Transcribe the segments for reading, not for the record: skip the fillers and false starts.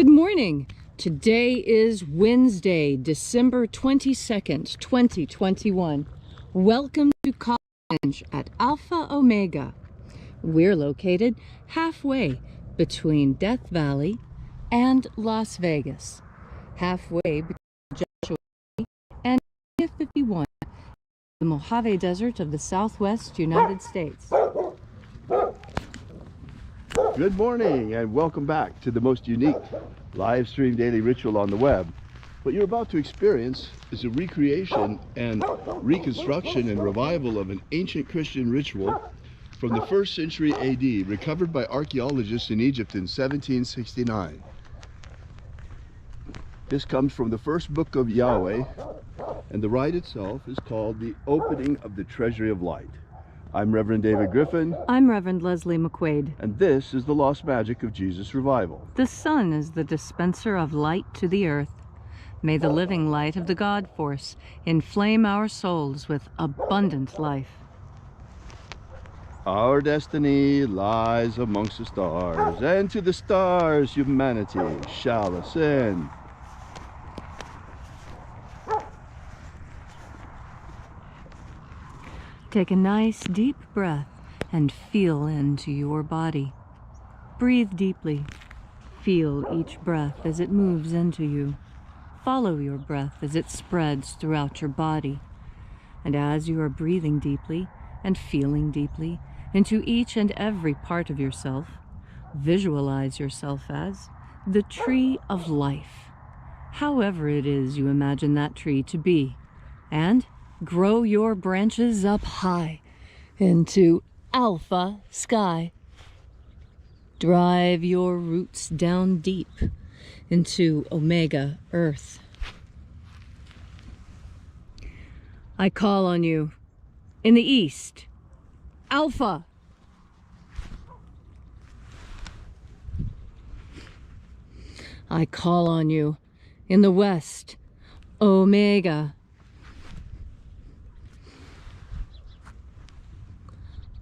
Good morning. Today is Wednesday, December 22nd, 2021. Welcome to Columnhenge at Alpha Ωmega. We're located halfway between Death Valley and Las Vegas, halfway between Joshua and 51, the Mojave Desert of the Southwest United States. Good morning and welcome back to the most unique live stream daily ritual on the web. What you're about to experience is a recreation and reconstruction and revival of an ancient Christian ritual from the 1st century AD, recovered by archaeologists in Egypt in 1769. This comes from the first book of Yahweh, and the rite itself is called the opening of the Treasury of Light. I'm Reverend David Griffin. I'm Reverend Leslie McQuade. And this is the lost magic of Jesus' revival. The sun is the dispenser of light to the earth. May the living light of the God Force inflame our souls with abundant life. Our destiny lies amongst the stars, and to the stars humanity shall ascend. Take a nice deep breath and feel into your body. Breathe deeply. Feel each breath as it moves into you. Follow your breath as it spreads throughout your body. And as you are breathing deeply and feeling deeply into each and every part of yourself, visualize yourself as the tree of life, however it is you imagine that tree to be, and grow your branches up high into Alpha sky. Drive your roots down deep into Omega earth. I call on you in the east, Alpha. I call on you in the west, Omega.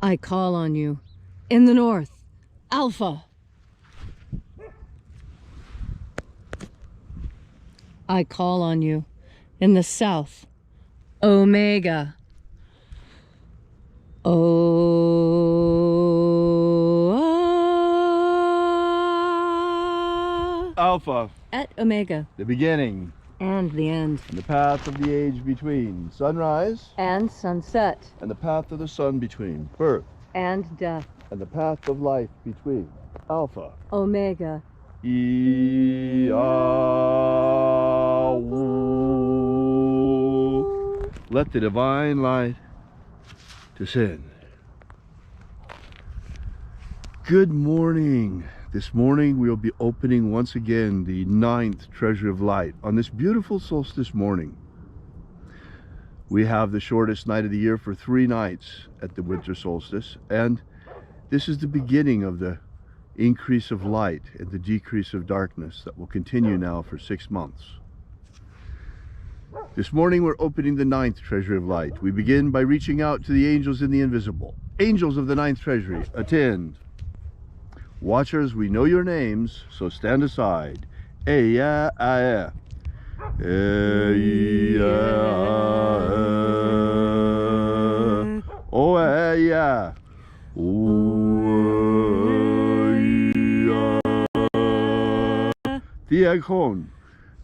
I call on you in the north, Alpha. I call on you in the south, Omega. Alpha. At Omega. The beginning. And the end. And the path of the age between. Sunrise. And sunset. And the path of the sun between. Birth. And death. And the path of life between. Alpha. Omega. Let the divine light descend. Good morning. This morning we'll be opening once again the 9th Treasury of Light on this beautiful solstice morning. We have the shortest night of the year for 3 nights at the winter solstice, and this is the beginning of the increase of light and the decrease of darkness that will continue now for 6 months. This morning we're opening the 9th Treasury of Light. We begin by reaching out to the angels in the invisible. Angels of the 9th Treasury, attend. Watchers, we know your names, so stand aside. Eya, aya. Eya, o eya. Diakhon.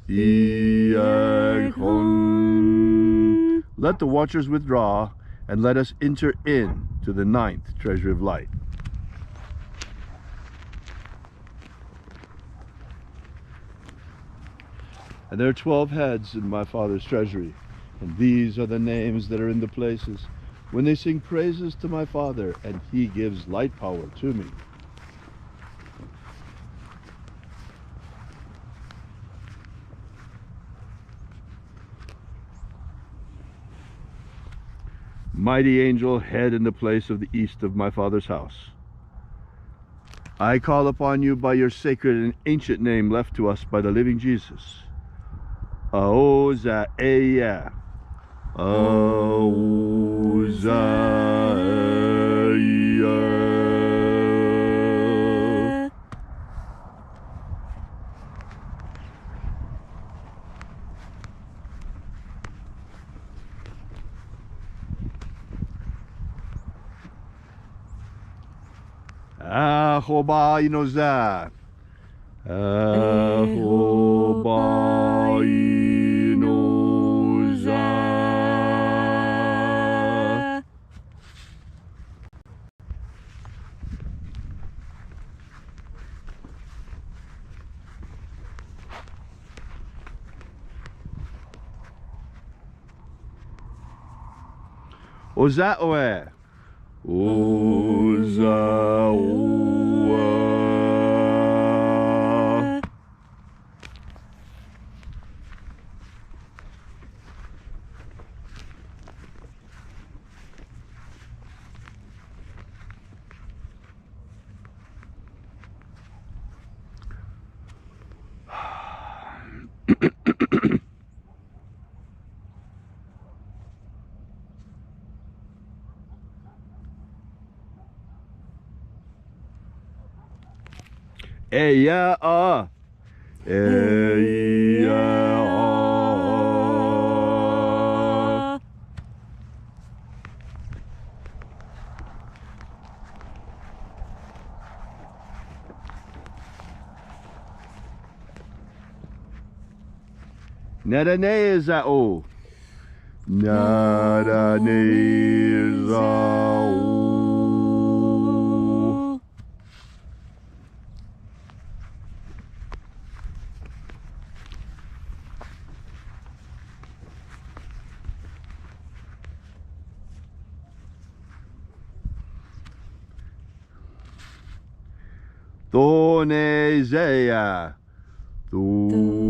Diakhon. Let the watchers withdraw and let us enter in to the 9th Treasury of Light. And there are 12 heads in my Father's treasury, and these are the names that are in the places when they sing praises to my Father, and he gives light power to me. Mighty angel, head in the place of the east of my Father's house, I call upon you by your sacred and ancient name left to us by the living Jesus. Aozaeya. Aozaeya. Ahoba inoza. Ahoba inoza. Oza oe. Oza oe. Eya a. Eya a. Nada neza o. Nada neza o. Thornezeia. Thornezeia.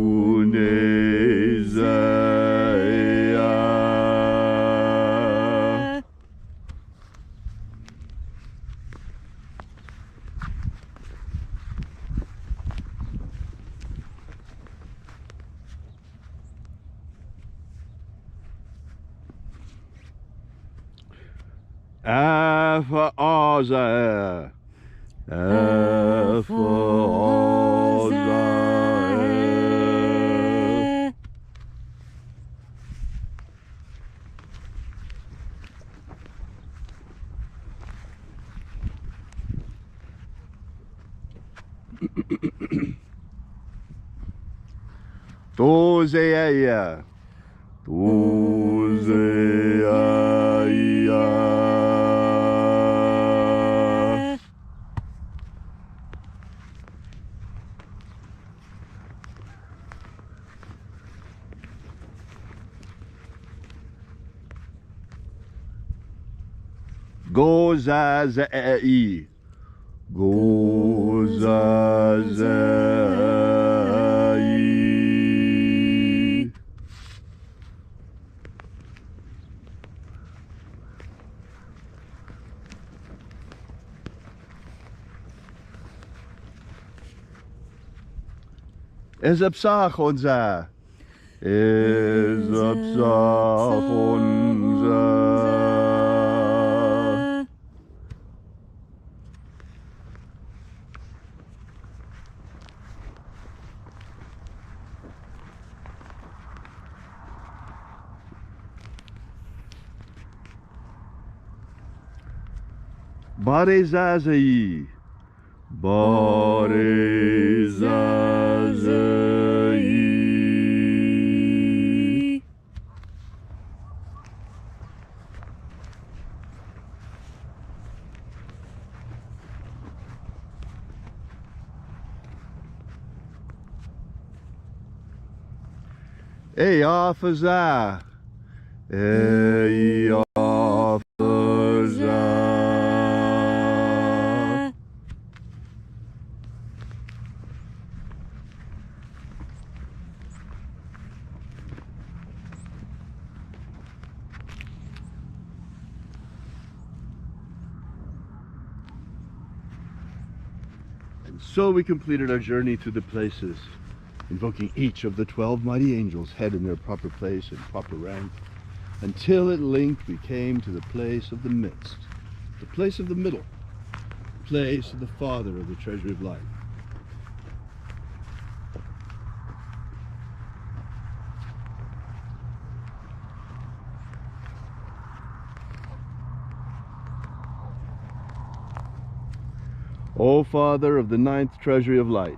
Alpha Ωmega. Alpha Ωmega. Tozeia. Tozeia. Gozazei. Gozazei. Ezapsach onza. Ezapsach onza. Barezazei. Barezazei. Ei, officer. Ei, officer. And so we completed our journey through the places, invoking each of the 12 mighty angels head in their proper place and proper rank, until at length we came to the place of the midst, the place of the middle, the place of the Father of the Treasury of Light. O Father of the ninth Treasury of Light,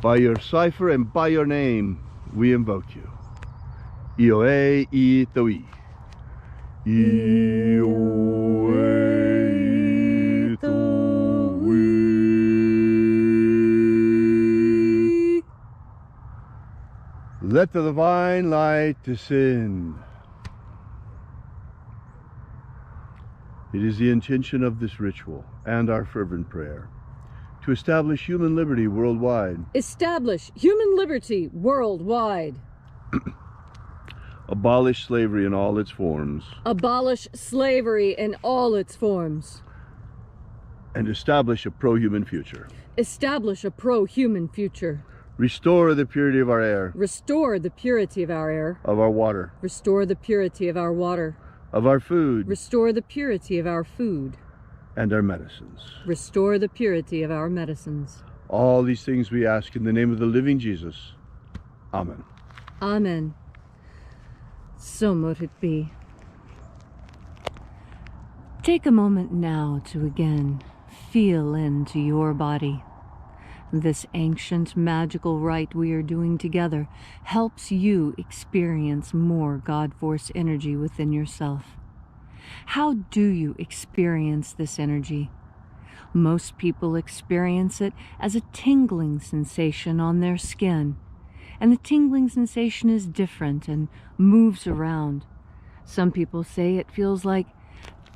by your cipher and by your name, we invoke you. Ioe itoi. Ioe itoi. Let the divine light descend. It is the intention of this ritual and our fervent prayer to establish human liberty worldwide. Establish human liberty worldwide. Abolish slavery in all its forms. Abolish slavery in all its forms. And establish a pro-human future. Establish a pro-human future. Restore the purity of our air. Restore the purity of our air. Of our water. Restore the purity of our water. Of our food. Restore the purity of our food. And our medicines. Restore the purity of our medicines. All these things we ask in the name of the living Jesus. Amen. Amen. So mote it be. Take a moment now to again feel into your body. This ancient magical rite we are doing together helps you experience more God Force energy within yourself. How do you experience this energy? Most people experience it as a tingling sensation on their skin, and the tingling sensation is different and moves around. Some people say it feels like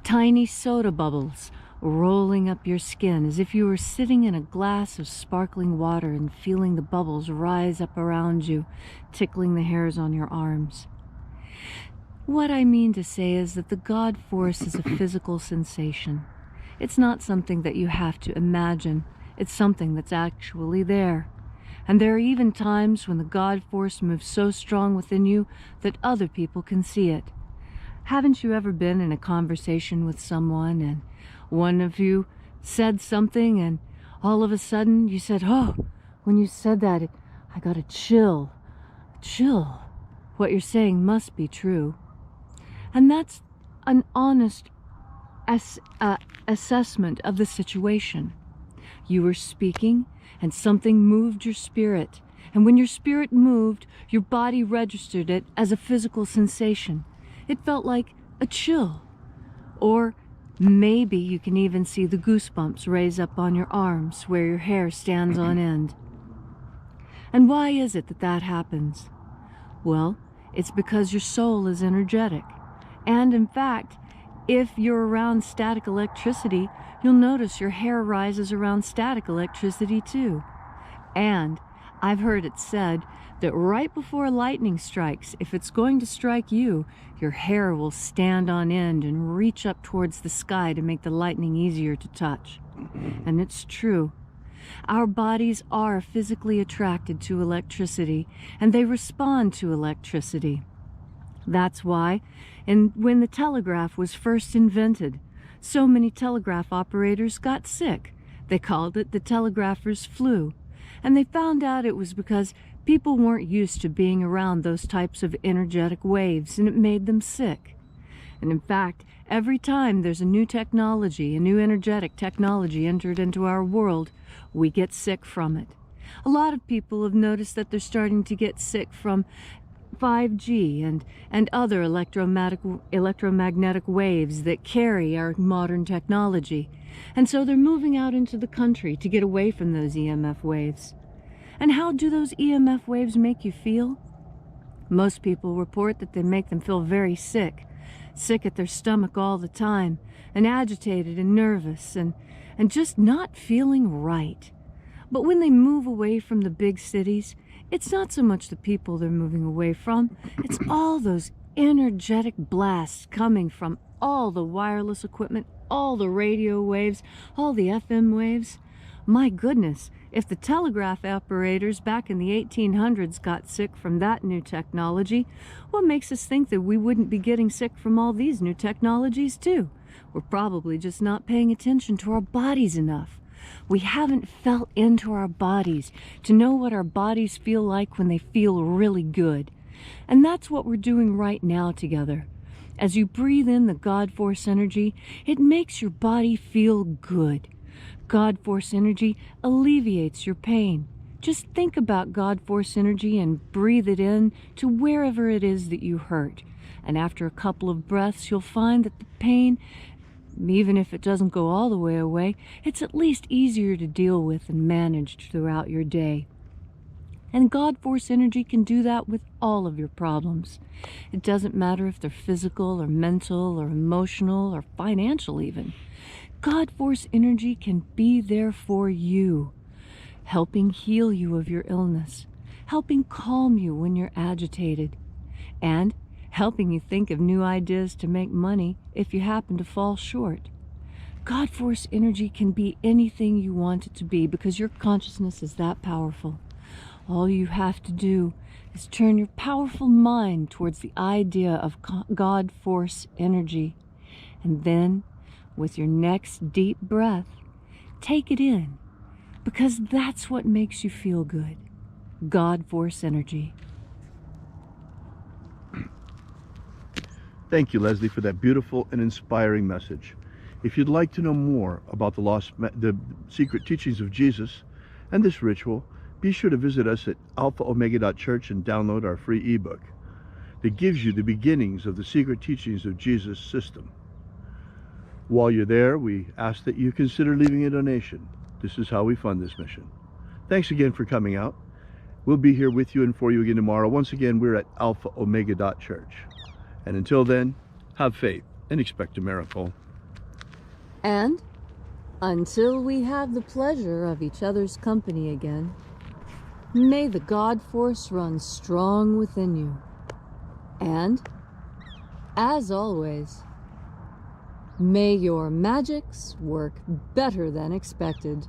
tiny soda bubbles rolling up your skin, as if you were sitting in a glass of sparkling water and feeling the bubbles rise up around you, tickling the hairs on your arms. What I mean to say is that the God Force is a physical sensation. It's not something that you have to imagine. It's something that's actually there. And there are even times when the God Force moves so strong within you that other people can see it. Haven't you ever been in a conversation with someone and one of you said something and all of a sudden you said, "Oh, when you said that, I got a chill. Chill. What you're saying must be true." And that's an honest assessment of the situation. You were speaking and something moved your spirit. And when your spirit moved, your body registered it as a physical sensation. It felt like a chill. Or maybe you can even see the goosebumps raise up on your arms where your hair stands on end. And why is it that that happens? Well, it's because your soul is energetic. And in fact, if you're around static electricity, you'll notice your hair rises around static electricity too. And I've heard it said that right before lightning strikes, if it's going to strike you, your hair will stand on end and reach up towards the sky to make the lightning easier to touch. And it's true. Our bodies are physically attracted to electricity, and they respond to electricity. That's why, when the telegraph was first invented, so many telegraph operators got sick. They called it the telegrapher's flu. And they found out it was because people weren't used to being around those types of energetic waves, and it made them sick. And in fact, every time there's a new technology, a new energetic technology entered into our world, we get sick from it. A lot of people have noticed that they're starting to get sick from 5G and other electromagnetic waves that carry our modern technology. And so they're moving out into the country to get away from those EMF waves. And how do those EMF waves make you feel? Most people report that they make them feel very sick at their stomach all the time, and agitated and nervous, and just not feeling right. But when they move away from the big cities, it's not so much the people they're moving away from, it's all those energetic blasts coming from all the wireless equipment, all the radio waves, all the FM waves. My goodness, if the telegraph operators back in the 1800s got sick from that new technology, what makes us think that we wouldn't be getting sick from all these new technologies too? We're probably just not paying attention to our bodies enough. We haven't felt into our bodies to know what our bodies feel like when they feel really good. And that's what we're doing right now together. As you breathe in the God Force energy, it makes your body feel good. God Force energy alleviates your pain. Just think about God Force energy and breathe it in to wherever it is that you hurt. And after a couple of breaths, you'll find that the pain, even if it doesn't go all the way away, it's at least easier to deal with and managed throughout your day. And God Force energy can do that with all of your problems. It doesn't matter if they're physical or mental or emotional or financial even. God Force energy can be there for you, helping heal you of your illness, helping calm you when you're agitated, and helping you think of new ideas to make money if you happen to fall short. God Force energy can be anything you want it to be because your consciousness is that powerful. All you have to do is turn your powerful mind towards the idea of God Force energy, and then, with your next deep breath, take it in, because that's what makes you feel good. God Force energy. Thank you, Leslie, for that beautiful and inspiring message. If you'd like to know more about the secret teachings of Jesus and this ritual, be sure to visit us at alphaomega.church and download our free ebook that gives you the beginnings of the secret teachings of Jesus system. While you're there, we ask that you consider leaving a donation. This is how we fund this mission. Thanks again for coming out. We'll be here with you and for you again tomorrow. Once again, we're at alphaomega.church. And until then, have faith and expect a miracle. And until we have the pleasure of each other's company again, may the God Force run strong within you. And, as always, may your magics work better than expected.